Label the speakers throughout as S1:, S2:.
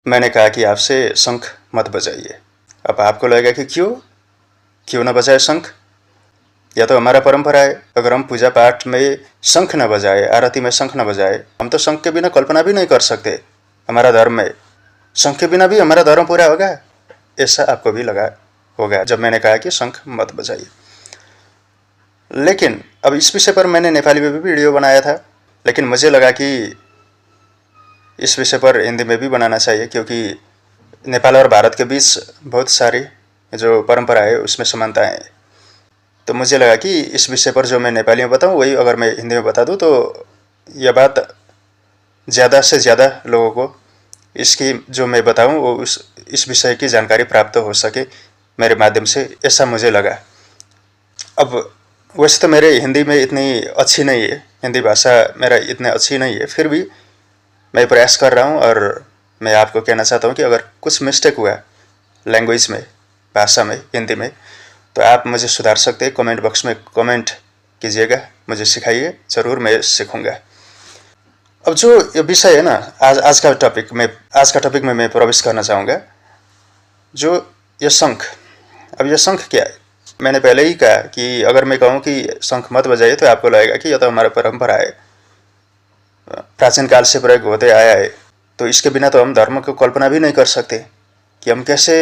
S1: मैंने कहा कि आपसे शंख मत बजाइए। अब आपको लगेगा कि क्यों ना बजाए शंख? या तो हमारा परंपरा है, अगर हम पूजा पाठ में शंख न बजाए, आरती में शंख न बजाए, हम तो शंख के बिना कल्पना भी नहीं कर सकते। हमारा धर्म में शंख के बिना भी हमारा धर्म पूरा होगा, ऐसा आपको भी लगा होगा जब मैंने कहा कि शंख मत बजाइए। लेकिन अब इस विषय पर मैंने नेपाली में भी वीडियो बनाया था, लेकिन मुझे लगा कि इस विषय पर हिंदी में भी बनाना चाहिए, क्योंकि नेपाल और भारत के बीच बहुत सारी जो परंपरा है उसमें समानताएं हैं। तो मुझे लगा कि इस विषय पर जो मैं नेपाली में बताऊँ वही अगर मैं हिंदी में बता दूँ तो यह बात ज़्यादा से ज़्यादा लोगों को इसकी जो मैं बताऊँ वो इस विषय की जानकारी प्राप्त हो सके मेरे माध्यम से, ऐसा मुझे लगा। अब वैसे तो मेरे हिंदी में इतनी अच्छी नहीं है, हिंदी भाषा मेरा इतनी अच्छी नहीं है, फिर भी मैं प्रयास कर रहा हूँ और मैं आपको कहना चाहता हूँ कि अगर कुछ मिस्टेक हुआ लैंग्वेज में, भाषा में, हिंदी में, तो आप मुझे सुधार सकते हैं। कमेंट बॉक्स में कमेंट कीजिएगा, मुझे सिखाइए, ज़रूर मैं सीखूँगा। अब जो ये विषय है ना, आज का टॉपिक में मैं प्रवेश करना चाहूँगा, जो ये शंख। अब ये शंख क्या है? मैंने पहले ही कहा कि अगर मैं कहूँ कि शंख मत बजाइए तो आपको लगेगा कि यह तो हमारा परंपरा है, प्राचीन काल से प्रयोग होते आया है, तो इसके बिना तो हम धर्म को कल्पना भी नहीं कर सकते कि हम कैसे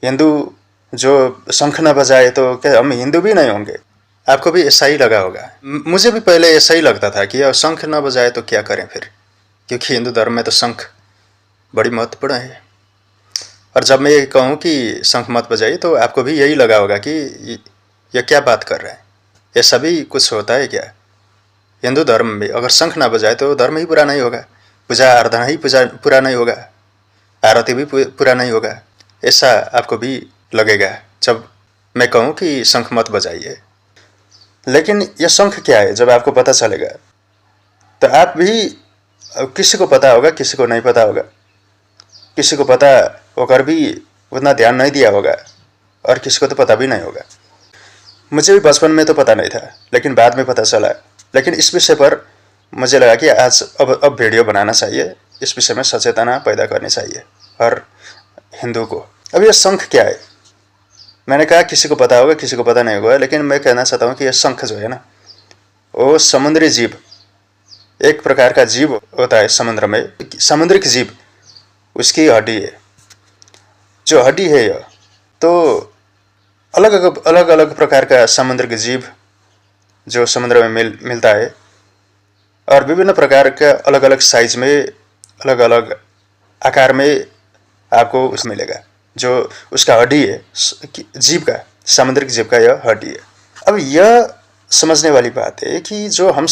S1: हिंदू जो शंख न बजाए तो क्या हम हिंदू भी नहीं होंगे? आपको भी ऐसा ही लगा होगा। मुझे भी पहले ऐसा ही लगता था कि शंख न बजाए तो क्या करें फिर, क्योंकि हिंदू धर्म में तो शंख बड़ी महत्वपूर्ण है। और जब मैं कहूँ कि शंख मत बजाइए तो आपको भी यही लगा होगा कि यह क्या बात कर रहे हैं, ऐसा भी कुछ होता है क्या? हिंदू धर्म में अगर शंख ना बजाए तो धर्म ही पूरा नहीं होगा, पूजा आराधना ही पूरा नहीं होगा, आरती भी पूरा नहीं होगा, ऐसा आपको भी लगेगा जब मैं कहूँ कि शंख मत बजाइए। लेकिन यह शंख क्या है जब आपको पता चलेगा तो आप भी, किसी को पता होगा किसी को नहीं पता होगा, किसी को पता होकर भी उतना ध्यान नहीं दिया होगा और किसी को तो पता भी नहीं होगा। मुझे भी बचपन में तो पता नहीं था, लेकिन बाद में पता चला। लेकिन इस विषय पर मुझे लगा कि आज अब वीडियो बनाना चाहिए, इस विषय में सचेतना पैदा करनी चाहिए हर हिंदू को। अब यह शंख क्या है? मैंने कहा किसी को पता होगा किसी को पता नहीं होगा, लेकिन मैं कहना चाहता हूँ कि यह शंख जो है ना, वो समुद्री जीव, एक प्रकार का जीव होता है समुद्र में, समुद्रिक जीव, उसकी हड्डी है। जो हड्डी है यह तो अलग अलग प्रकार का समुद्रिक जीव जो समुद्र में मिलता है और विभिन्न प्रकार का अलग अलग साइज में, अलग अलग आकार में आपको उस मिलेगा। जो उसका हड्डी है जीव का, समुद्रिक जीव का यह हड्डी है। अब यह समझने वाली बात है कि जो हम,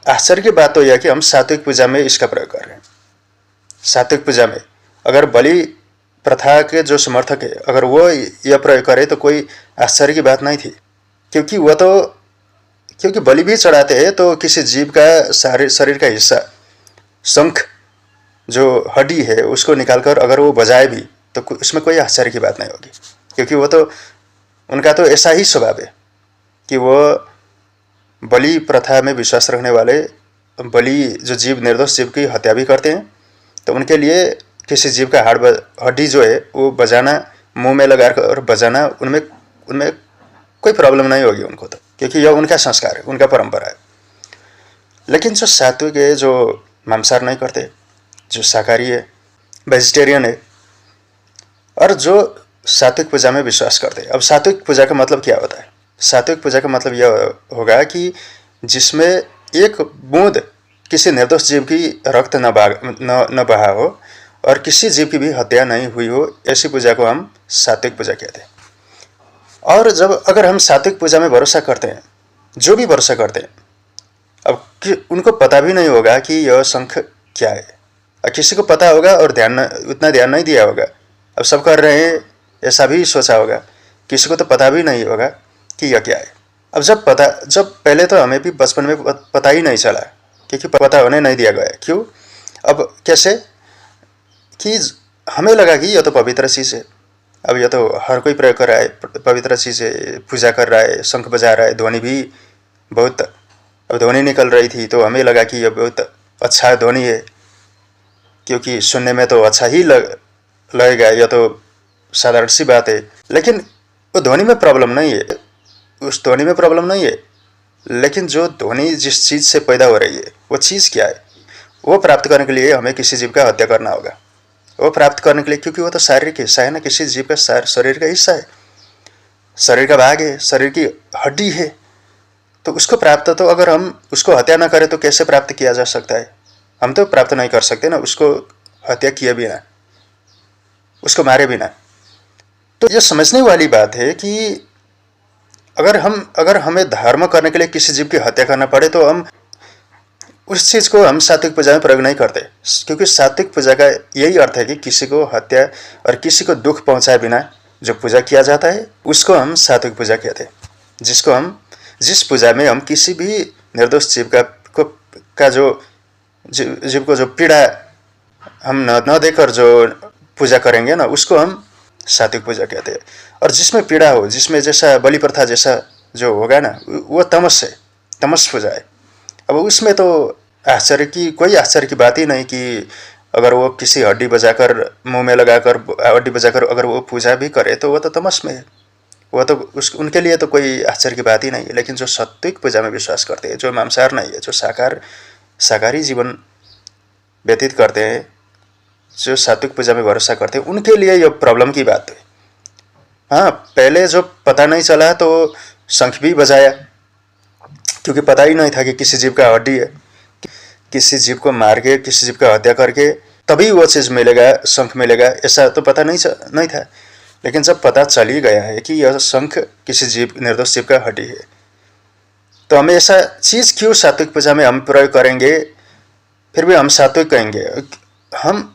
S1: आश्चर्य की बात तो यह कि हम सात्विक पूजा में इसका प्रयोग कर रहे हैं। सात्विक पूजा में अगर बलि प्रथा के जो समर्थक है अगर वो यह प्रयोग करे तो कोई आश्चर्य की बात नहीं थी, क्योंकि वह तो, क्योंकि बलि भी चढ़ाते हैं तो किसी जीव का शरीर का हिस्सा, शंख जो हड्डी है उसको निकालकर अगर वो बजाए भी तो उसमें कोई आश्चर्य की बात नहीं होगी, क्योंकि वो तो, उनका तो ऐसा ही स्वभाव है कि वो बलि प्रथा में विश्वास रखने वाले, बलि जो जीव, निर्दोष जीव की हत्या भी करते हैं, तो उनके लिए किसी जीव का हड्डी जो है वो बजाना, मुंह में लगाकर बजाना, उनमें कोई प्रॉब्लम नहीं होगी उनको, तो क्योंकि यह उनका संस्कार है, उनका परंपरा है। लेकिन जो सात्विक है, जो मांसाहार नहीं करते, जो शाकाहारी है, वेजिटेरियन है, और जो सात्विक पूजा में विश्वास करते हैं। अब सात्विक पूजा का मतलब क्या होता है? सात्विक पूजा का मतलब यह होगा कि जिसमें एक बूंद किसी निर्दोष जीव की रक्त न बहा हो और किसी जीव की भी हत्या नहीं हुई हो, ऐसी पूजा को हम सात्विक पूजा कहते हैं। और जब अगर हम सात्विक पूजा में भरोसा करते हैं, जो भी भरोसा करते हैं, अब उनको पता भी नहीं होगा कि यह शंख क्या है, और किसी को पता होगा और उतना ध्यान नहीं दिया होगा, अब सब कर रहे हैं ऐसा भी सोचा होगा, किसी को तो पता भी नहीं होगा कि यह क्या है। अब जब पहले तो हमें भी बचपन में पता ही नहीं चला, क्योंकि पता होने नहीं दिया गया। क्यों? अब कैसे कि हमें लगा कि यह तो पवित्र चीज़ है, अब यह तो हर कोई प्रयोग कर रहा है, पवित्र चीज़ है, पूजा कर रहा है, शंख बजा रहा है, ध्वनि भी बहुत, अब ध्वनि निकल रही थी तो हमें लगा कि यह बहुत अच्छा ध्वनि है, क्योंकि सुनने में तो अच्छा ही लगेगा, यह तो साधारण सी बात है। लेकिन वो ध्वनि में प्रॉब्लम नहीं है, उस ध्वनि में प्रॉब्लम नहीं है, लेकिन जो ध्वनि जिस चीज़ से पैदा हो रही है वो चीज़ क्या है, वो प्राप्त करने के लिए हमें किसी जीव का हत्या करना होगा। वो प्राप्त करने के लिए, क्योंकि वो तो शारीरिक हिस्सा है ना, किसी जीव का शरीर का हिस्सा है, शरीर का भाग है, शरीर की हड्डी है, तो उसको प्राप्त, तो अगर हम उसको हत्या ना करें तो कैसे प्राप्त किया जा सकता है? हम तो प्राप्त नहीं कर सकते ना उसको हत्या किए बिना, उसको मारे बिना। तो ये समझने वाली बात है कि अगर हमें धर्म करने के लिए किसी जीव की हत्या करना पड़े तो हम उस चीज़ को हम सात्विक पूजा में प्रयोग नहीं करते, क्योंकि सात्विक पूजा का यही अर्थ है कि किसी को हत्या और किसी को दुख पहुंचाए बिना जो पूजा किया जाता है उसको हम सात्विक पूजा कहते हैं। जिस पूजा में हम किसी भी निर्दोष जीव का जो जीव को जो पीड़ा हम न देकर जो पूजा करेंगे ना, उसको हम सात्विक पूजा कहते हैं। और जिसमें पीड़ा हो, जिसमें जैसा बलि प्रथा जैसा जो होगा ना, वो तमस है, तमस पूजा है। अब उसमें तो कोई आश्चर्य की बात ही नहीं कि अगर वो किसी हड्डी बजाकर मुंह में लगाकर हड्डी बजाकर अगर वो पूजा भी करे तो वो तो तमस में है, वो तो उनके लिए तो कोई आश्चर्य की बात ही नहीं है। लेकिन जो सात्विक पूजा में विश्वास करते हैं, जो मांसाहार नहीं है, जो शाकाहारी जीवन व्यतीत करते हैं, जो सात्विक पूजा में भरोसा करते हैं, उनके लिए ये प्रॉब्लम की बात है। हाँ, पहले जो पता नहीं चला तो शंख भी बजाया, क्योंकि पता ही नहीं था कि किसी जीव का हड्डी है, किसी जीव को मार के, किसी जीव का हत्या करके तभी वो चीज़ मिलेगा, शंख मिलेगा, ऐसा तो पता नहीं था। लेकिन जब पता चल ही गया है कि यह शंख किसी जीव, निर्दोष जीव का हड्डी है, तो हमें ऐसा चीज़ क्यों सात्विक पूजा में हम प्रयोग करेंगे? फिर भी हम सात्विक कहेंगे। हम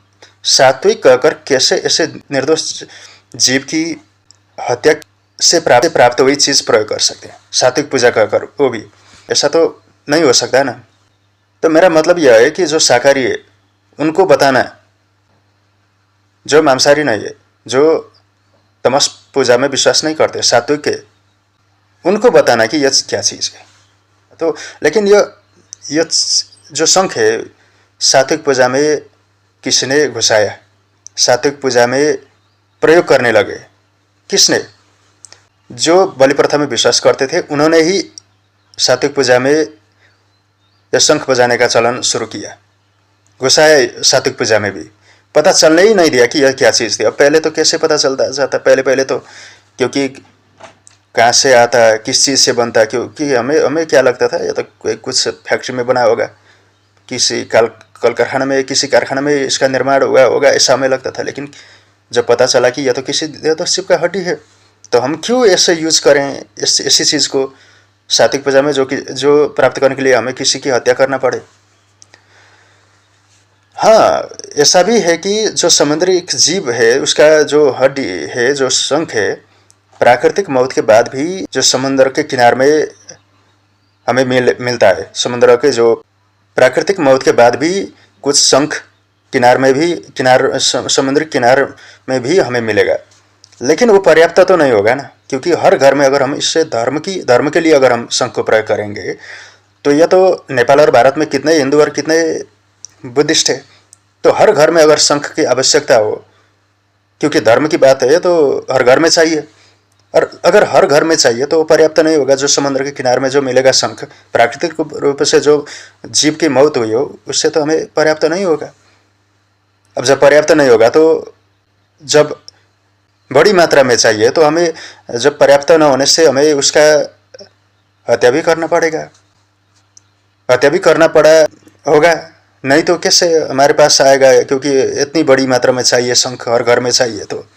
S1: सात्विक कहकर कैसे ऐसे निर्दोष जीव की हत्या से प्राप्त हुई चीज़ प्रयोग कर सकते हैं सात्विक पूजा कहकर? वो भी ऐसा तो नहीं हो सकता ना। तो मेरा मतलब यह है कि जो शाकाहारी है उनको बताना, जो मांसाहारी नहीं है, जो तमस पूजा में विश्वास नहीं करते, सात्विक है, उनको बताना कि यह क्या चीज़ है। तो लेकिन यह जो शंख है सात्विक पूजा में किसी ने घुसाया, सात्विक पूजा में प्रयोग करने लगे। किसने? जो बलि प्रथा में विश्वास करते थे उन्होंने ही सात्विक पूजा में यह शंख बजाने का चलन शुरू किया, घुसाया सात्विक पूजा में भी। पता चलने ही नहीं दिया कि यह क्या चीज़ थी। अब पहले तो कैसे पता चलता जाता? पहले तो क्योंकि कहाँ से आता, किस चीज़ से बनता, क्योंकि हमें क्या लगता था यह तो कुछ फैक्ट्री में बना होगा, किसी कल कारखाना में, किसी कारखाना में इसका निर्माण हुआ होगा, ऐसा हमें लगता था। लेकिन जब पता चला कि यह तो किसी निर्दोष जीव का हड्डी है, तो हम क्यों ऐसे यूज़ करें ऐसी चीज़ को सात्विक पूजा में, जो प्राप्त करने के लिए हमें किसी की हत्या करना पड़े। हाँ, ऐसा भी है कि जो समुद्री जीव है उसका जो हड्डी है, जो शंख है, प्राकृतिक मौत के बाद भी जो समुद्र के किनारे में हमें मिलता है, समुद्र के जो प्राकृतिक मौत के बाद भी कुछ शंख समुद्री किनार में भी हमें मिलेगा। लेकिन वो पर्याप्त तो नहीं होगा ना, क्योंकि हर घर में अगर हम इससे धर्म के लिए अगर हम शंख को प्रयोग करेंगे तो यह तो नेपाल और भारत में कितने हिंदू और कितने बुद्धिस्ट है, तो हर घर में अगर शंख की आवश्यकता हो, क्योंकि धर्म की बात है तो हर घर में चाहिए, और अगर हर घर में चाहिए तो पर्याप्त नहीं होगा। जो समुद्र के किनारे में जो मिलेगा शंख, प्राकृतिक रूप से जो जीव की मौत हुई हो उससे तो हमें पर्याप्त नहीं होगा। अब जब पर्याप्त नहीं होगा तो जब बड़ी मात्रा में चाहिए तो हमें, जब पर्याप्त न होने से हमें उसका हत्या भी करना पड़ेगा, हत्या भी करना पड़ा होगा, नहीं तो कैसे हमारे पास आएगा? क्योंकि इतनी बड़ी मात्रा में चाहिए शंख, हर घर में चाहिए। तो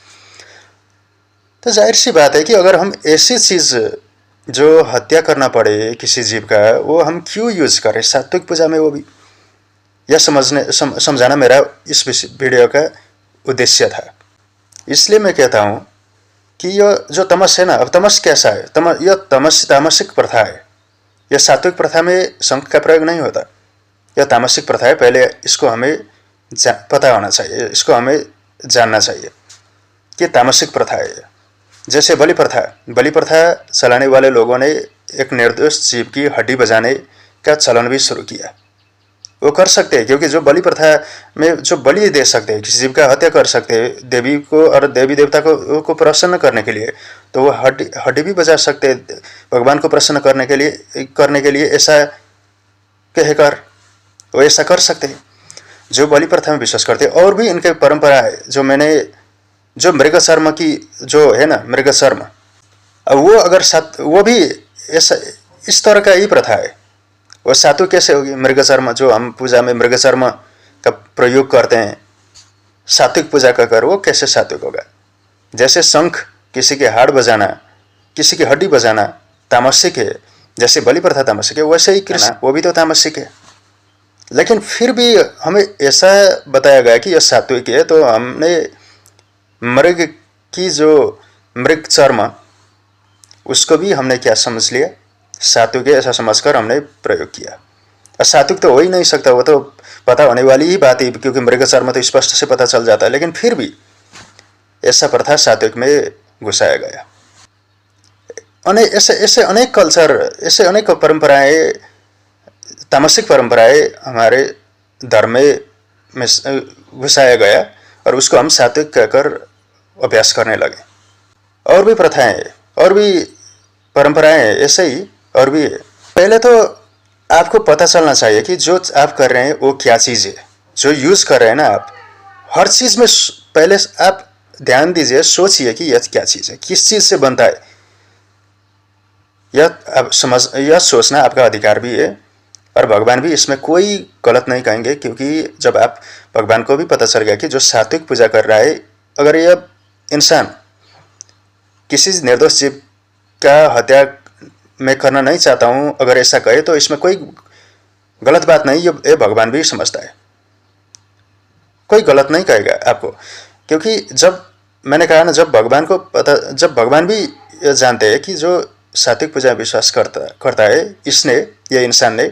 S1: जाहिर सी बात है कि अगर हम ऐसी चीज़ जो हत्या करना पड़े किसी जीव का, वो हम क्यों यूज़ करें सात्विक पूजा में? वो भी यह समझाना मेरा इस वीडियो का उद्देश्य था। इसलिए मैं कहता हूँ कि यह जो तमस है ना, अब तमस कैसा है? यह तामसिक प्रथा है। यह सात्विक प्रथा में शंख का प्रयोग नहीं होता, यह तामसिक प्रथा है। पहले इसको हमें पता होना चाहिए, इसको हमें जानना चाहिए कि तामसिक प्रथा है। जैसे बलि प्रथा चलाने वाले लोगों ने एक निर्दोष जीव की हड्डी बजाने का चलन भी शुरू किया। वो कर सकते हैं, क्योंकि जो बलि प्रथा में जो बलि दे सकते हैं, किसी जीव का हत्या कर सकते हैं देवी को और देवी देवता को प्रसन्न करने के लिए, तो वो हड्डी भी बजा सकते हैं भगवान को प्रसन्न करने के लिए ऐसा कहकर वो ऐसा कर सकते हैं जो बलि प्रथा में विश्वास करते हैं। और भी इनके परंपरा है जो मृग शर्म की जो है ना, मृग शर्म, अब वो अगर वो भी ऐसा इस तरह का ही प्रथा है। वो सात्विक कैसे होगी? मृग शर्म जो हम पूजा में मृग शर्म का प्रयोग करते हैं सात्विक पूजा का कर, वो कैसे सात्विक होगा? जैसे शंख किसी के हाड़ बजाना, किसी की हड्डी बजाना तामसिक है, जैसे बलि प्रथा तामसिक है, वैसे ही कृष्ण वो भी तो तामसिक है। लेकिन फिर भी हमें ऐसा बताया गया कि यह सात्विक है, तो हमने मृग की जो मृग चर्म उसको भी हमने क्या समझ लिया? सात्विक है ऐसा समझकर हमने प्रयोग किया। और सात्विक तो हो ही नहीं सकता, वो तो पता होने वाली ही बात है, क्योंकि मृग चर्म तो स्पष्ट से पता चल जाता है। लेकिन फिर भी ऐसा प्रथा सात्विक में घुसाया गया। ऐसे अनेक कल्चर, ऐसे अनेक परंपराएं, तामसिक परंपराएं हमारे धर्म में घुसाया गया और उसको हम सात्विक कहकर अभ्यास करने लगे। और भी प्रथाएं, और भी परंपराएं ऐसे ही और भी है। पहले तो आपको पता चलना चाहिए कि जो आप कर रहे हैं वो क्या चीज़ है, जो यूज़ कर रहे हैं ना आप, हर चीज़ में पहले आप ध्यान दीजिए, सोचिए कि यह क्या चीज़ है, किस चीज़ से बनता है। यह सोचना आपका अधिकार भी है, और भगवान भी इसमें कोई गलत नहीं कहेंगे, क्योंकि जब आप भगवान को भी पता चल गया कि जो सात्विक पूजा कर रहा है, अगर यह इंसान किसी निर्दोष जीव का हत्या मैं करना नहीं चाहता हूँ, अगर ऐसा कहे तो इसमें कोई गलत बात नहीं, ये भगवान भी समझता है, कोई गलत नहीं कहेगा आपको। क्योंकि जब मैंने कहा ना, जब भगवान भी जानते हैं कि जो सात्विक पूजा में विश्वास करता है, या इंसान ने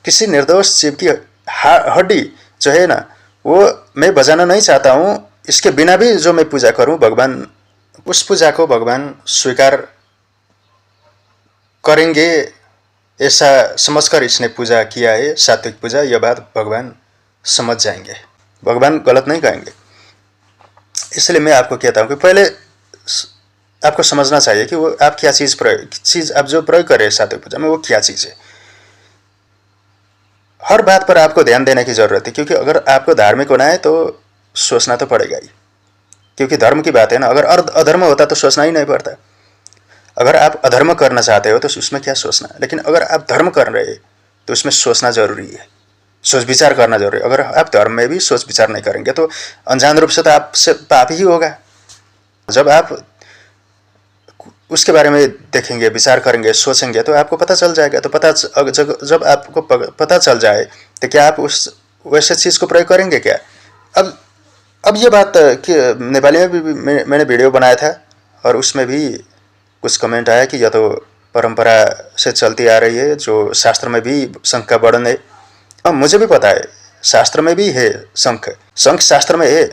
S1: किसी निर्दोष जीव की हड्डी जो है ना, वो मैं बजाना नहीं चाहता हूँ, इसके बिना भी जो मैं पूजा करूँ, भगवान उस पूजा को भगवान स्वीकार करेंगे, ऐसा समझकर इसने पूजा किया है सात्विक पूजा। यह बात भगवान समझ जाएंगे, भगवान गलत नहीं कहेंगे। इसलिए मैं आपको कहता हूँ कि पहले आपको समझना चाहिए कि वो आप क्या चीज़ आप जो प्रयोग कर रहे हैं सात्विक पूजा में, वो क्या चीज़ है। हर बात पर आपको ध्यान देने की ज़रूरत है, क्योंकि अगर आपको धार्मिक होना है तो सोचना तो पड़ेगा ही, क्योंकि धर्म की बात है ना। अगर अधर्म होता तो सोचना ही नहीं पड़ता। अगर आप अधर्म करना चाहते हो तो उसमें क्या सोचना, लेकिन अगर आप धर्म कर रहे हैं तो उसमें सोचना जरूरी है, सोच विचार करना जरूरी है। अगर आप धर्म में भी सोच विचार नहीं करेंगे तो अनजान रूप से तो आपसे पाप ही होगा। जब आप उसके बारे में देखेंगे, विचार करेंगे, सोचेंगे, तो आपको पता चल जाएगा। तो जब आपको पता चल जाए तो क्या आप उस वैसे चीज़ को प्रयोग करेंगे क्या? अब ये बात कि नेपाली में भी मैंने वीडियो बनाया था, और उसमें भी कुछ कमेंट आया कि यह तो परंपरा से चलती आ रही है, जो शास्त्र में भी शंख का वर्णन है। अब मुझे भी पता है, शास्त्र में भी है शंख शास्त्र में है,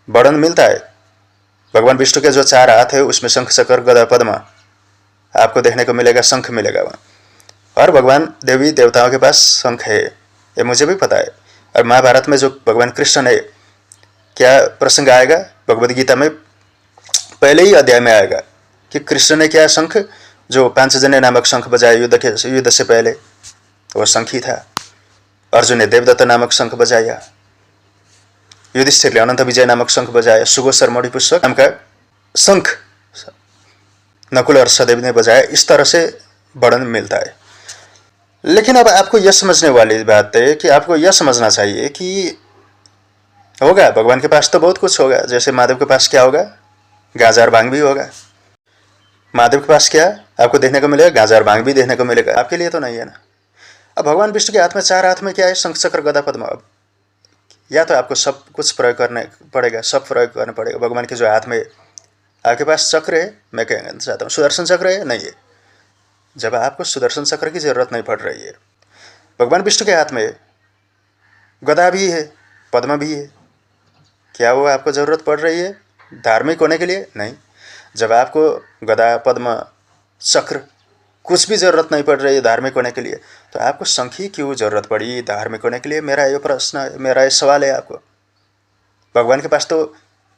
S1: वर्णन मिलता है। भगवान विष्णु के जो 4 हाथ है उसमें शंख, चक्र, गदा, पद्म आपको देखने को मिलेगा, शंख मिलेगा वहाँ। और भगवान देवी देवताओं के पास शंख है, ये मुझे भी पता है। और महाभारत में जो भगवान कृष्ण है, क्या प्रसंग आएगा भगवद गीता में पहले ही अध्याय में आएगा कि कृष्ण ने क्या शंख, जो पांचजन्य नामक शंख बजाया युद्ध से पहले, वो शंख ही था। अर्जुन ने देवदत्त नामक शंख बजाया, युधिष्ठिर ने अनंत विजय नामक शंख बजाया, सुगोसर मणिपुष्पक नाम का शंख नकुल और सहदेव ने बजाया। इस तरह से वर्णन मिलता है। लेकिन अब आपको यह समझने वाली बात है कि आपको यह समझना चाहिए कि होगा भगवान के पास तो बहुत कुछ होगा। जैसे महादेव के पास क्या होगा? गांजा और भांग भी होगा। महादेव के पास क्या आपको देखने को मिलेगा? गांजा और भांग भी देखने को मिलेगा। आपके लिए तो नहीं है ना। अब भगवान विष्णु के हाथ में 4 हाथ में क्या है? शंख, चक्र, गदा, पद्म। अब या तो आपको सब कुछ प्रयोग करना पड़ेगा, सब प्रयोग करना पड़ेगा। भगवान के जो हाथ में, आपके पास चक्र है, मैं कहना चाहता हूँ सुदर्शन चक्र है, नहीं है। जब आपको सुदर्शन चक्र की जरूरत नहीं पड़ रही है, भगवान विष्णु के हाथ में गदा भी है, पद्म भी है, क्या वो आपको ज़रूरत पड़ रही है धार्मिक होने के लिए? नहीं। जब आपको गदा, पद्म, चक्र कुछ भी ज़रूरत नहीं पड़ रही है धार्मिक होने के लिए, तो आपको संघ ही क्यों ज़रूरत पड़ी धार्मिक होने के लिए? मेरा ये प्रश्न, मेरा ये सवाल है आपको। भगवान के पास तो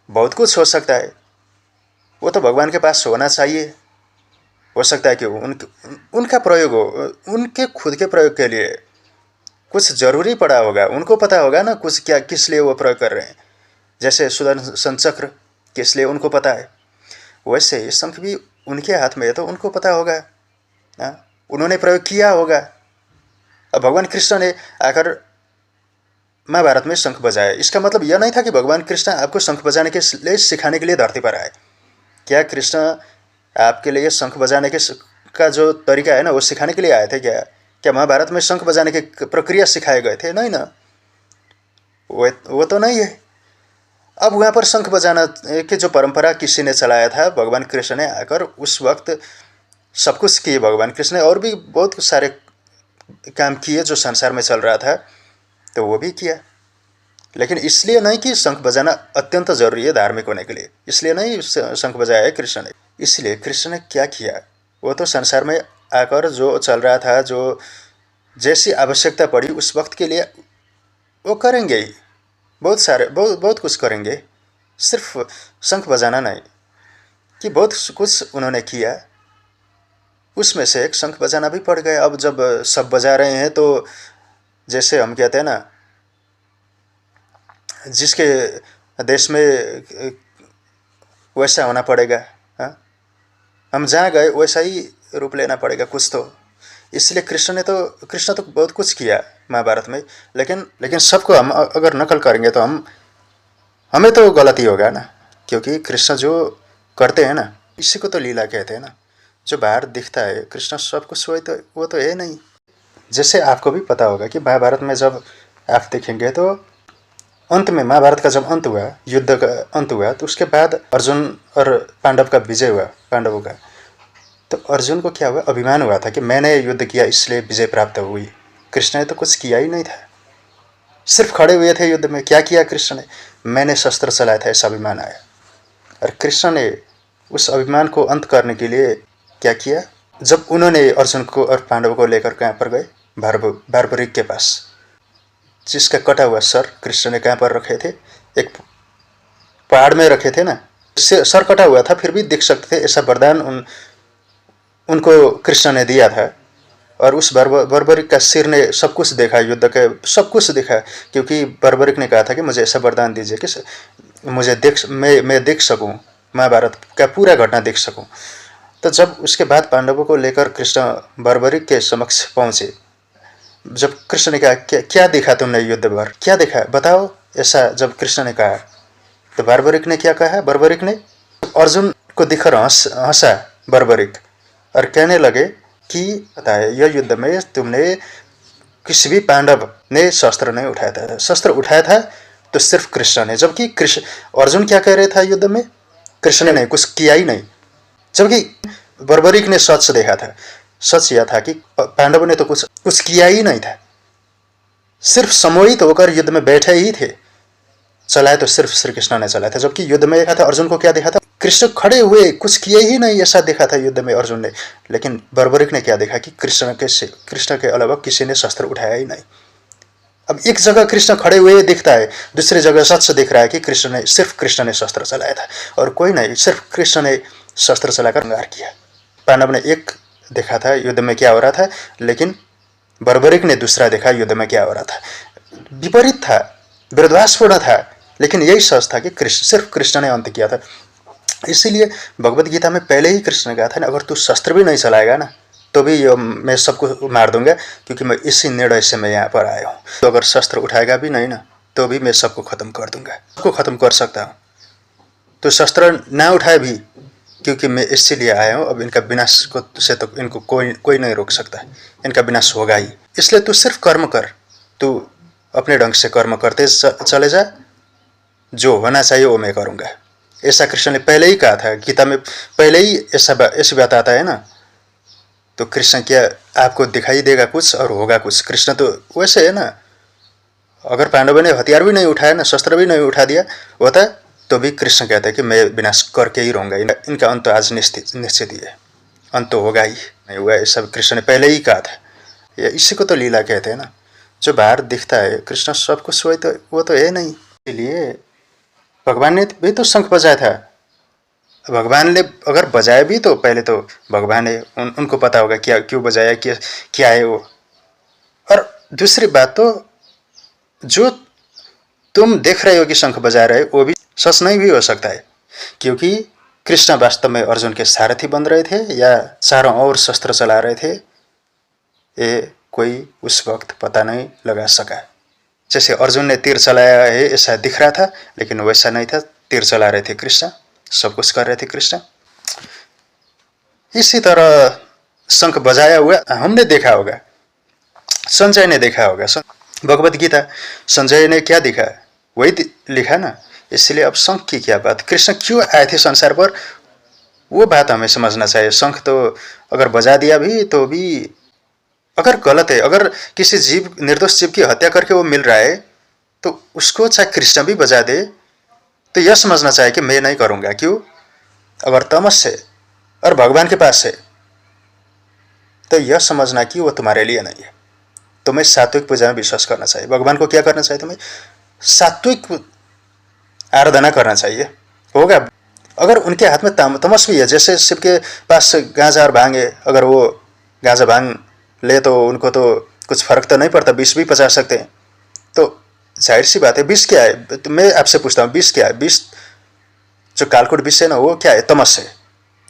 S1: बहुत कुछ हो सकता है, वो तो भगवान के पास होना चाहिए। हो सकता है कि उनका प्रयोग हो, उनके खुद के प्रयोग के लिए कुछ ज़रूरी पड़ा होगा, उनको पता होगा ना कुछ क्या किस लिए वो प्रयोग कर रहे हैं। जैसे सुदर्शन चक्र किस लिए उनको पता है, वैसे ही शंख भी उनके हाथ में है तो उनको पता होगा, उन्होंने प्रयोग किया होगा। अब भगवान कृष्ण ने आकर महाभारत में शंख बजाया, इसका मतलब यह नहीं था कि भगवान कृष्ण आपको शंख बजाने के लिए सिखाने के लिए धरती पर आए। क्या कृष्ण आपके लिए शंख बजाने का जो तरीका है ना वो सिखाने के लिए आए थे क्या? क्या महाभारत में शंख बजाने की प्रक्रिया सिखाए गए थे? नहीं ना, वो तो नहीं है। अब वहाँ पर शंख बजाना की जो परंपरा किसी ने चलाया था, भगवान कृष्ण ने आकर उस वक्त सब कुछ किए। भगवान कृष्ण ने और भी बहुत सारे काम किए जो संसार में चल रहा था, तो वो भी किया। लेकिन इसलिए नहीं कि शंख बजाना अत्यंत जरूरी है धार्मिक होने के लिए, इसलिए नहीं शंख बजाया है कृष्ण ने। इसलिए कृष्ण ने क्या किया, वो तो संसार में आकर जो चल रहा था, जो जैसी आवश्यकता पड़ी उस वक्त के लिए वो करेंगे ही, बहुत कुछ करेंगे। सिर्फ शंख बजाना नहीं, कि बहुत कुछ उन्होंने किया, उसमें से एक शंख बजाना भी पड़ गया। अब जब सब बजा रहे हैं तो जैसे हम कहते हैं ना, जिसके देश में वैसा होना पड़ेगा, हाँ? हम जहाँ गए वैसा ही रूप लेना पड़ेगा कुछ तो। इसलिए कृष्ण तो बहुत कुछ किया महाभारत में, लेकिन सबको हम अगर नकल करेंगे तो हमें तो गलती होगा ना, क्योंकि कृष्ण जो करते हैं ना, इसी को तो लीला कहते हैं ना। जो बाहर दिखता है कृष्ण सब कुछ वो तो है नहीं। जैसे आपको भी पता होगा कि महाभारत में जब आप देखेंगे तो अंत में, महाभारत का जब अंत हुआ, युद्ध का अंत हुआ, तो उसके बाद अर्जुन और पांडव का विजय हुआ, पांडवों का। तो अर्जुन को क्या हुआ, अभिमान हुआ था कि मैंने युद्ध किया इसलिए विजय प्राप्त हुई। कृष्ण ने तो कुछ किया ही नहीं था, सिर्फ खड़े हुए थे युद्ध में। क्या किया कृष्ण ने? मैंने शस्त्र चलाया था, ऐसा अभिमान आया। और कृष्ण ने उस अभिमान को अंत करने के लिए क्या किया, जब उन्होंने अर्जुन को और पांडवों को लेकर कहाँ पर गए, बार्बरिक के पास, जिसका कटा हुआ सर कृष्ण ने कहाँ पर रखे थे, एक पहाड़ में रखे थे ना। सर कटा हुआ था फिर भी देख सकते थे, ऐसा वरदान उनको कृष्ण ने दिया था। और उस बर्बरिक का सिर ने सब कुछ देखा, युद्ध के सब कुछ देखा, क्योंकि बर्बरिक ने कहा था कि मुझे ऐसा वरदान दीजिए कि मुझे मैं देख सकूं, महाभारत का पूरा घटना देख सकूं। तो जब उसके बाद पांडवों को लेकर कृष्ण बर्बरिक के समक्ष पहुँचे, जब कृष्ण ने कहा क्या देखा तुमने युद्ध भर, क्या देखा बताओ, ऐसा जब कृष्ण ने कहा, तो बर्बरिक ने क्या कहा, बर्बरिक ने अर्जुन को दिखकर हंसा बर्बरिक, और कहने लगे कि पता है यह युद्ध में तुमने किसी भी पांडव ने शस्त्र नहीं उठाया था, शस्त्र उठाया था तो सिर्फ कृष्ण ने। जबकि अर्जुन क्या कह रहे था युद्ध में, कृष्ण ने कुछ किया ही नहीं। जबकि बर्बरिक ने सच देखा था, सच यह था कि पांडवों ने तो कुछ किया ही नहीं था, सिर्फ सम्मोहित होकर युद्ध में बैठे ही थे। चलाया तो सिर्फ श्री कृष्ण ने चलाया था। जबकि युद्ध में देखा था अर्जुन को क्या देखा था, कृष्ण खड़े हुए कुछ किए ही नहीं, ऐसा देखा था युद्ध में अर्जुन ने। लेकिन बर्बरिक ने क्या देखा कि कृष्ण के अलावा किसी ने शस्त्र उठाया ही नहीं। अब एक जगह कृष्ण खड़े हुए दिखता है, दूसरी जगह सच दिख रहा है कि सिर्फ कृष्ण ने शस्त्र चलाया था और कोई नहीं, सिर्फ कृष्ण ने शस्त्र चलाकर अंगार किया। पांडव ने एक देखा था युद्ध में क्या हो रहा था, लेकिन बर्बरिक ने दूसरा देखा युद्ध में क्या हो रहा था। विपरीत था, विरोधाभासपूर्ण था, लेकिन यही सच था कि सिर्फ कृष्ण ने अंत किया था। इसीलिए भगवत गीता में पहले ही कृष्ण ने कहा था ना, अगर तू शस्त्र भी नहीं चलाएगा ना तो भी मैं सबको मार दूंगा, क्योंकि मैं इसी निर्णय से मैं यहाँ पर आया हूँ। तो अगर शस्त्र उठाएगा भी नहीं ना तो भी मैं सबको खत्म कर दूंगा, सबको खत्म कर सकता हूँ। तो शस्त्र ना उठाए भी, क्योंकि मैं इसीलिए आया हूँ। अब इनका विनाश से तो इनको कोई नहीं रोक सकता, इनका विनाश होगा ही। इसलिए तू सिर्फ कर्म कर, तू अपने ढंग से कर्म करते चले जा, जो होना चाहिए वो मैं करूँगा। ऐसा कृष्ण ने पहले ही कहा था, गीता में पहले ही ऐसी बात आता है ना। तो कृष्ण क्या आपको दिखाई देगा कुछ और होगा कुछ, कृष्ण तो वैसे है ना। अगर पांडवों ने हथियार भी नहीं उठाया ना, शस्त्र भी नहीं उठा दिया होता, तो भी कृष्ण कहते हैं कि मैं विनाश करके ही रहूँगा, इनका अंत आज निश्चित ही है। अंत तो होगा ही, नहीं हुआ ऐसा कृष्ण ने पहले ही कहा था। ये इसी को तो लीला कहते हैं ना, जो बाहर दिखता है कृष्ण सब कुछ वो तो है नहीं। इसलिए भगवान ने भी तो शंख बजाया था। भगवान ने अगर बजाया भी तो पहले तो भगवान है, उनको पता होगा क्या क्यों बजाया, क्या है वो। और दूसरी बात तो जो तुम देख रहे हो कि शंख बजा रहे वो भी सच नहीं भी हो सकता है, क्योंकि कृष्ण वास्तव में अर्जुन के सारथी बन रहे थे या चारों ओर शस्त्र चला रहे थे, ये कोई उस वक्त पता नहीं लगा सका। जैसे अर्जुन ने तीर चलाया है ऐसा दिख रहा था, लेकिन वैसा नहीं था, तीर चला रहे थे कृष्ण, सब कुछ कर रहे थे कृष्ण। इसी तरह शंख बजाया हुआ हमने देखा होगा, संजय ने देखा होगा। भगवत गीता संजय ने क्या दिखा वही लिखा ना। इसलिए अब शंख की क्या बात, कृष्ण क्यों आए थे संसार पर, वो बात हमें समझना चाहिए। शंख तो अगर बजा दिया भी तो भी अगर गलत है, अगर किसी जीव निर्दोष जीव की हत्या करके वो मिल रहा है तो उसको चाहे कृष्ण भी बजा दे तो यह समझना चाहिए कि मैं नहीं करूँगा। क्यों? अगर तमस है और भगवान के पास है तो यह समझना कि वो तुम्हारे लिए नहीं है। तुम्हें सात्विक पूजा में विश्वास करना चाहिए। भगवान को क्या करना चाहिए? तुम्हें सात्विक आराधना करना चाहिए, होगा। अगर उनके हाथ में तमस भी है, जैसे शिव के पास गांजा और भांग है, अगर वो गांजा भांग ले तो उनको तो कुछ फर्क तो नहीं पड़ता, विष भी पचा सकते हैं। तो जाहिर सी बात है, विष क्या है? तो मैं आपसे पूछता हूँ, विष क्या है? विष जो कालकूट विष है ना, वो क्या है? तमस है।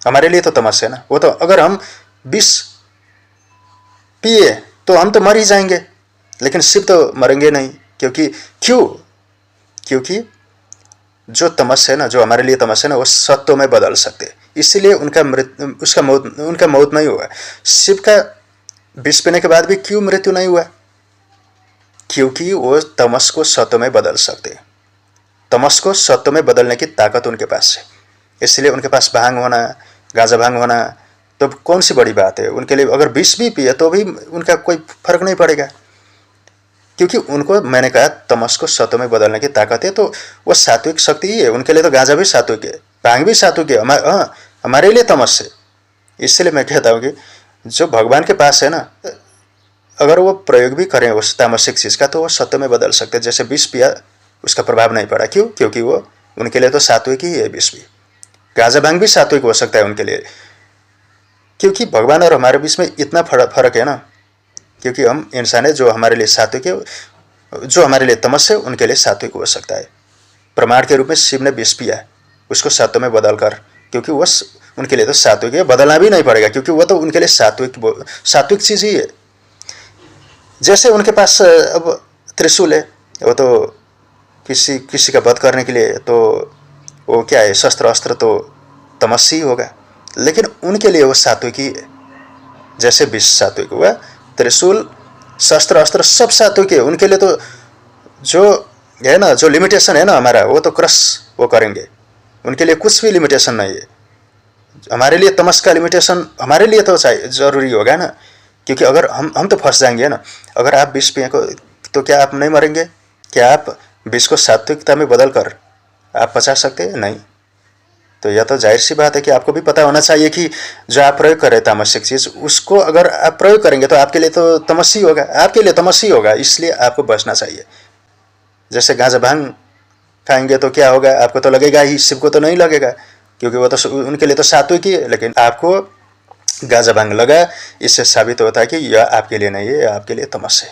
S1: हमारे लिए तो तमस है ना। वो तो अगर हम विष पिए तो हम तो मर ही जाएंगे, लेकिन शिव तो मरेंगे नहीं। क्योंकि जो तमस है ना, जो हमारे लिए तमस है ना, वो सत्व में बदल सकते, इसलिए उनका मौत नहीं हुआ। शिव का विष पीने के बाद भी क्यों मृत्यु नहीं हुआ? क्योंकि वो तमस को सत्व में बदल सकते, तमस को सत्व में बदलने की ताकत उनके पास है। इसलिए उनके पास भांग होना, गांजा भांग होना तो कौन सी बड़ी बात है उनके लिए। अगर विष भी पिए तो भी उनका कोई फर्क नहीं पड़ेगा, क्योंकि उनको, मैंने कहा, तमस को सत्व में बदलने की ताकत है। तो वो सात्विक शक्ति ही है उनके लिए। तो गांजा भी सात्विक है, भांग भी सात्विक है, हमारे लिए तमस है। इसलिए मैं कहता हूँ कि जो भगवान के पास है ना, अगर वो प्रयोग भी करें उस तामसिक चीज़ का तो वो सत्व में बदल सकते हैं। जैसे विष पिया, उसका प्रभाव नहीं पड़ा। क्यों? क्योंकि वो उनके लिए तो सात्विक ही है। विष भी, गांजा भांग भी सात्विक हो सकता है उनके लिए, क्योंकि भगवान और हमारे बीच में इतना फर्क है ना। क्योंकि हम इंसान है, जो हमारे लिए सात्विक है, जो हमारे लिए तमस है, उनके लिए सात्विक हो सकता है। प्रमाण के रूप में शिव ने विष पिया उसको सत्व में बदल कर, क्योंकि वह उनके लिए तो सात्विक है, बदलना भी नहीं पड़ेगा, क्योंकि वह तो उनके लिए सात्विक चीज़ ही है। जैसे उनके पास अब त्रिशूल है, वो तो किसी का वध करने के लिए, तो वो क्या है, शस्त्र अस्त्र तो तमस ही होगा, लेकिन उनके लिए वो सात्विक ही है। जैसे विष सात्विक हुआ, त्रिशूल, शस्त्र अस्त्र सब सात्विक है उनके लिए। तो जो है ना, जो लिमिटेशन है ना हमारा, वो तो क्रश वो करेंगे, उनके लिए कुछ भी लिमिटेशन नहीं है। हमारे लिए तमस का लिमिटेशन हमारे लिए तो चाहिए, जरूरी होगा ना, क्योंकि अगर हम तो फंस जाएंगे ना। अगर आप विष पिए तो क्या आप नहीं मरेंगे? क्या आप विष को सात्विकता में बदल कर आप बचा सकते हैं? नहीं। तो यह तो जाहिर सी बात है कि आपको भी पता होना चाहिए कि जो आप प्रयोग कर रहे हैं तामसिक चीज़, उसको अगर आप प्रयोग करेंगे तो आपके लिए तो तमस ही होगा, आपके लिए तमस ही होगा। इसलिए आपको बचना चाहिए। जैसे गांजा भांग खाएंगे तो क्या होगा? आपको तो लगेगा ही, शिव को तो नहीं लगेगा, क्योंकि वो तो उनके लिए तो सात्विक ही है। लेकिन आपको गांजा भांग लगा, इससे साबित होता है कि यह आपके लिए नहीं है, यह आपके लिए तमस है।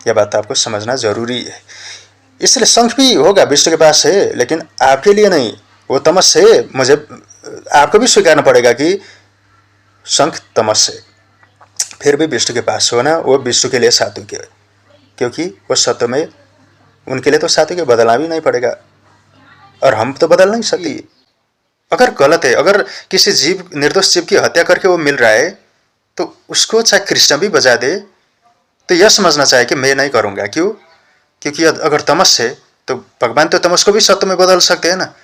S1: यह बात आपको समझना जरूरी है। इसलिए शंख भी होगा, विष्णु के पास है, लेकिन आपके लिए नहीं, वो तमस है। मुझे आपको भी स्वीकारना पड़ेगा कि शंख तमस है, फिर भी विष्णु के पास होना वो विष्णु के लिए सात्विक है, क्योंकि वो सत्व में उनके लिए तो सात्विक है, बदलना भी नहीं पड़ेगा, और हम तो बदल नहीं सकते। अगर गलत है, अगर किसी जीव, निर्दोष जीव की हत्या करके वो मिल रहा है तो उसको चाहे कृष्ण भी बजा दे तो यह समझना चाहिए कि मैं नहीं करूँगा। क्यों? क्योंकि अगर तमस है तो भगवान तो तमस को भी सत्व में बदल सकते हैं ना।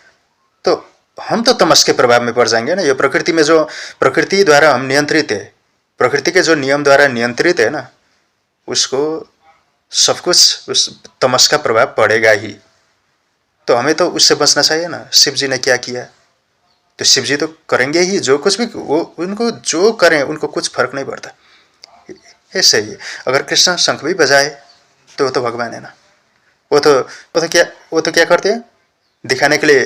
S1: तो हम तो तमस के प्रभाव में पड़ जाएंगे ना। ये प्रकृति में, जो प्रकृति द्वारा हम नियंत्रित है, प्रकृति के जो नियम द्वारा नियंत्रित है ना, उसको सब कुछ उस तमस का प्रभाव पड़ेगा ही। तो हमें तो उससे बचना चाहिए ना। शिव जी ने क्या किया? तो शिव जी तो करेंगे ही, जो कुछ भी वो उनको जो करें उनको कुछ फर्क नहीं पड़ता। ऐसे ही अगर कृष्ण शंख भी बजाए तो वो तो भगवान है ना। वो तो क्या करते हैं, दिखाने के लिए।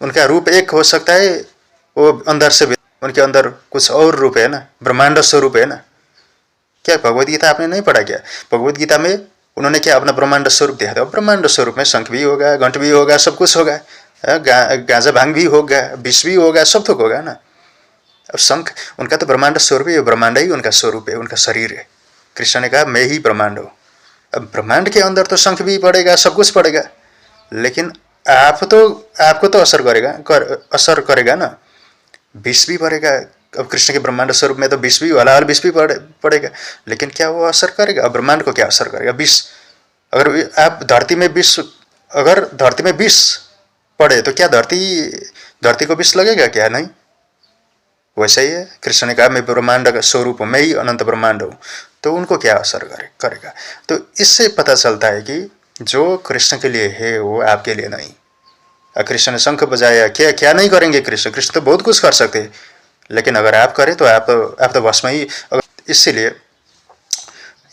S1: उनका रूप एक हो सकता है, वो अंदर से भी उनके अंदर कुछ और रूप है ना, ब्रह्मांड स्वरूप है ना। क्या भगवत गीता आपने नहीं पढ़ा क्या? भगवत गीता में उन्होंने क्या अपना ब्रह्मांड स्वरूप दिया था। ब्रह्मांड स्वरूप में शंख भी होगा, घंट भी होगा, सब कुछ होगा, गांजा भांग भी होगा, विष भी होगा, सब तो होगा ना। अब शंख उनका तो ब्रह्मांड स्वरूप है, ब्रह्मांड ही उनका स्वरूप है, उनका शरीर है। कृष्ण ने कहा मैं ही ब्रह्मांड हूँ। अब ब्रह्मांड के अंदर तो शंख भी पड़ेगा, सब कुछ पड़ेगा, लेकिन आपको तो असर करेगा ना, विष भी पड़ेगा। अब कृष्ण के ब्रह्मांड स्वरूप में तो विष भी, हलाहल विष भी पड़ेगा, लेकिन क्या वो असर करेगा? ब्रह्मांड को क्या असर करेगा? विष, अगर आप धरती में विष पड़े तो क्या धरती को विष लगेगा क्या? नहीं। वैसा ही है, कृष्ण ने कहा मैं ब्रह्मांड का स्वरूप हूँ, मैं ही अनंत ब्रह्मांड हूँ, तो उनको क्या असर करेगा? तो इससे पता चलता है कि जो कृष्ण के लिए है वो आपके लिए नहीं। कृष्ण ने शंख बजाया, क्या क्या नहीं करेंगे कृष्ण तो बहुत कुछ कर सकते हैं, लेकिन अगर आप करें तो आप तो बस में ही। इसीलिए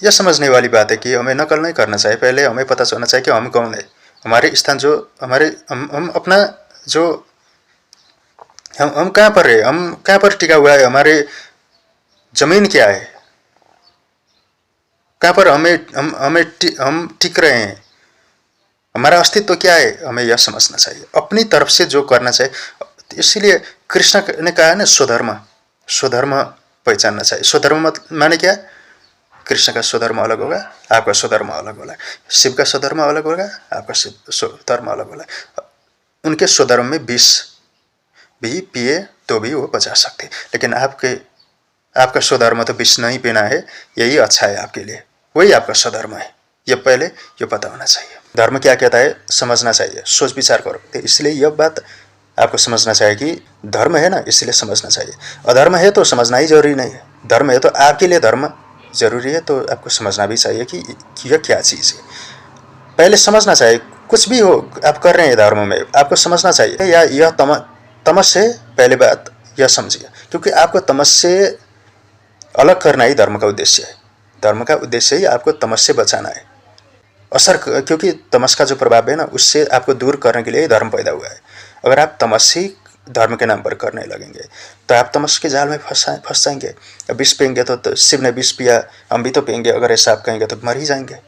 S1: यह समझने वाली बात है कि हमें नकल नहीं करना चाहिए। पहले हमें पता चलना चाहिए कि हम कौन है, हमारे स्थान जो हम अपना जो हम कहाँ पर है, हम कहाँ पर टिका हुआ है, हमारे जमीन क्या है, कहाँ पर हम टिक रहे हैं, हमारा अस्तित्व क्या है, हमें यह समझना चाहिए, अपनी तरफ से जो करना चाहिए। इसीलिए कृष्ण ने कहा है ना, स्वधर्म पहचानना चाहिए। स्वधर्म माने क्या? कृष्ण का स्वधर्म अलग होगा, आपका स्वधर्म अलग होगा, शिव का स्वधर्म अलग होगा, आपका स्वधर्म अलग होगा। उनके स्वधर्म में विष भी पिए तो भी वो बचा सकते, लेकिन आपका स्वधर्म तो विष नहीं पीना है, यही अच्छा है आपके लिए, वही आपका स्वधर्म है। ये पहले ये पता होना चाहिए। धर्म क्या कहता है समझना चाहिए, सोच विचार करो। तो इसलिए यह बात आपको समझना चाहिए कि धर्म है ना, इसलिए समझना चाहिए। अधर्म है तो समझना ही जरूरी नहीं है, धर्म है तो आपके लिए धर्म जरूरी है, तो आपको समझना भी चाहिए कि यह क्या चीज़ है। पहले समझना चाहिए, कुछ भी हो आप कर रहे हैं धर्म में, आपको समझना चाहिए या यह तमस से पहले बात यह समझिए, क्योंकि आपको तमस से अलग करना ही धर्म का उद्देश्य है। धर्म का उद्देश्य ही आपको तमस से बचाना है, क्योंकि तमस का जो प्रभाव है ना, उससे आपको दूर करने के लिए धर्म पैदा हुआ है। अगर आप तमस ही धर्म के नाम पर करने लगेंगे तो आप तमस के जाल में फंस जाएंगे। विष पियेंगे तो शिव ने विष पिया, हम भी तो पियेंगे, अगर ऐसा आप कहेंगे तो मर ही जाएंगे।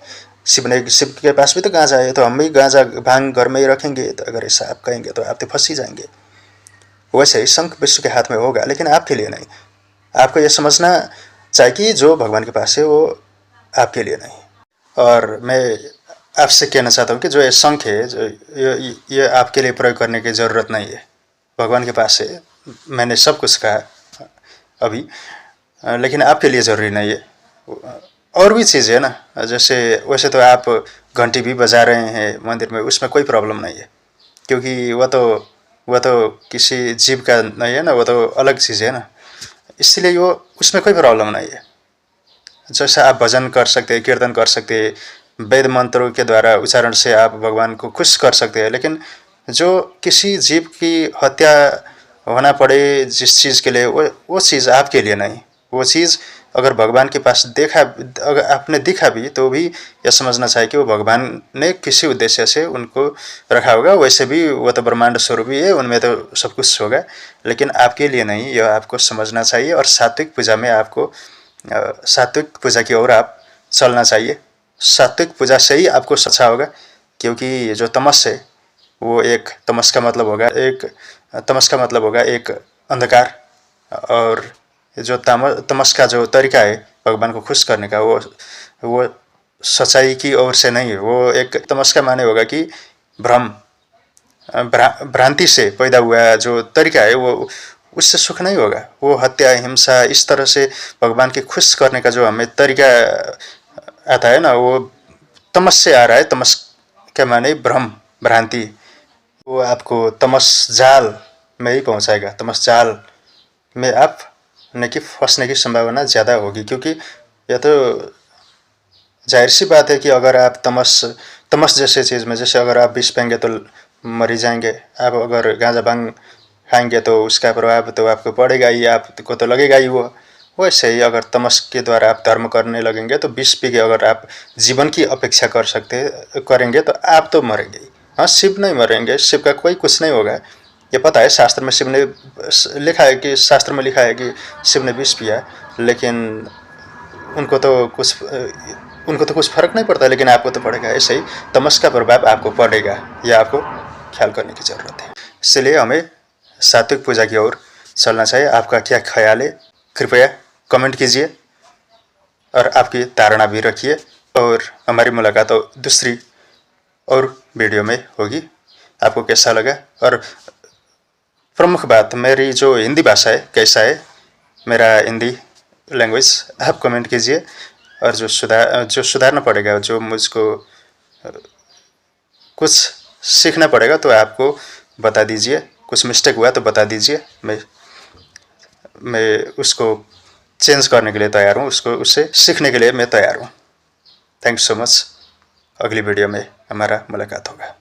S1: शिव के पास भी तो गांजा है, तो हम भी गांजा भांग घर में ही रखेंगे, तो अगर ऐसा आप कहेंगे तो आप तो फंस ही जाएंगे। वैसे ही शंख विश्व के हाथ में होगा, लेकिन आपके लिए नहीं। आपको यह समझना चाहिए कि जो भगवान के पास है वो आपके लिए नहीं। और मैं आपसे कहना चाहता हूँ कि जो ये शंख है, जो ये आपके लिए प्रयोग करने की ज़रूरत नहीं है, भगवान के पास है। मैंने सब कुछ कहा अभी, लेकिन आपके लिए ज़रूरी नहीं है। और भी चीज़ है ना, जैसे वैसे तो आप घंटी भी बजा रहे हैं मंदिर में, उसमें कोई प्रॉब्लम नहीं है, क्योंकि वह तो किसी जीव का नहीं है ना, वो तो अलग चीज़ है ना, इसलिए वो उसमें कोई प्रॉब्लम नहीं है। जैसे आप भजन कर सकते हैं, कीर्तन कर सकते हैं, वेद मंत्रों के द्वारा उच्चारण से आप भगवान को खुश कर सकते हैं, लेकिन जो किसी जीव की हत्या होना पड़े जिस चीज़ के लिए, वो चीज़ आपके लिए नहीं। वो चीज़ अगर भगवान के पास अगर आपने दिखा भी, तो भी यह समझना चाहिए कि वो भगवान ने किसी उद्देश्य से उनको रखा होगा। वैसे भी वो तो ब्रह्मांड स्वरूप ही है, उनमें तो सब कुछ होगा, लेकिन आपके लिए नहीं, यह आपको समझना चाहिए। और सात्विक पूजा में आपको सात्विक पूजा की ओर आप चलना चाहिए। सात्विक पूजा से ही आपको अच्छा होगा, क्योंकि जो तमस है वो तमस का मतलब होगा एक अंधकार, और जो तमस का जो तरीका है भगवान को खुश करने का, वो सच्चाई की ओर से नहीं है। वो एक तमस का माने होगा कि भ्रांति से पैदा हुआ जो तरीका है, वो उससे सुख नहीं होगा। वो हत्या, हिंसा, इस तरह से भगवान के खुश करने का जो हमें तरीका आता है ना, वो तमस से आ रहा है। तमस क्या माने भ्रांति, वो आपको तमस जाल में ही पहुंचाएगा। तमस जाल में आप फंसने की संभावना ज़्यादा होगी, क्योंकि यह तो जाहिर सी बात है कि अगर आप तमस जैसे चीज़ में, जैसे अगर आप विष पिएंगे तो मर ही जाएंगे। आप अगर गांजा भांग खाएंगे तो उसका प्रभाव तो आपको पड़ेगा ही, आपको तो लगेगा ही वो। वैसे ही अगर तमस के द्वारा आप धर्म करने लगेंगे तो विष पी के अगर आप जीवन की अपेक्षा करेंगे तो आप तो मरेंगे ही। हाँ, शिव नहीं मरेंगे, शिव का कोई कुछ नहीं होगा। ये पता है, शास्त्र में शिव ने लिखा है कि शास्त्र में लिखा है कि शिव ने विष पिया, लेकिन उनको तो कुछ फर्क नहीं पड़ता, लेकिन आपको तो पड़ेगा। ऐसे ही तमस का प्रभाव आपको पड़ेगा, यह आपको ख्याल करने की ज़रूरत है। इसलिए हमें सात्विक पूजा की ओर चलना चाहिए। आपका क्या ख्याल है, कृपया कमेंट कीजिए और आपकी धारणा भी रखिए। और हमारी मुलाकात तो दूसरी और वीडियो में होगी। आपको कैसा लगा, और प्रमुख बात, मेरी जो हिंदी भाषा है कैसा है, मेरा हिंदी लैंग्वेज आप कमेंट कीजिए। और जो सुधारना पड़ेगा, जो मुझको कुछ सीखना पड़ेगा तो आपको बता दीजिए। कुछ मिस्टेक हुआ तो बता दीजिए, मैं उसको चेंज करने के लिए तैयार हूँ, उससे सीखने के लिए मैं तैयार हूँ। Thank you so much. अगली वीडियो में हमारा मुलाकात होगा।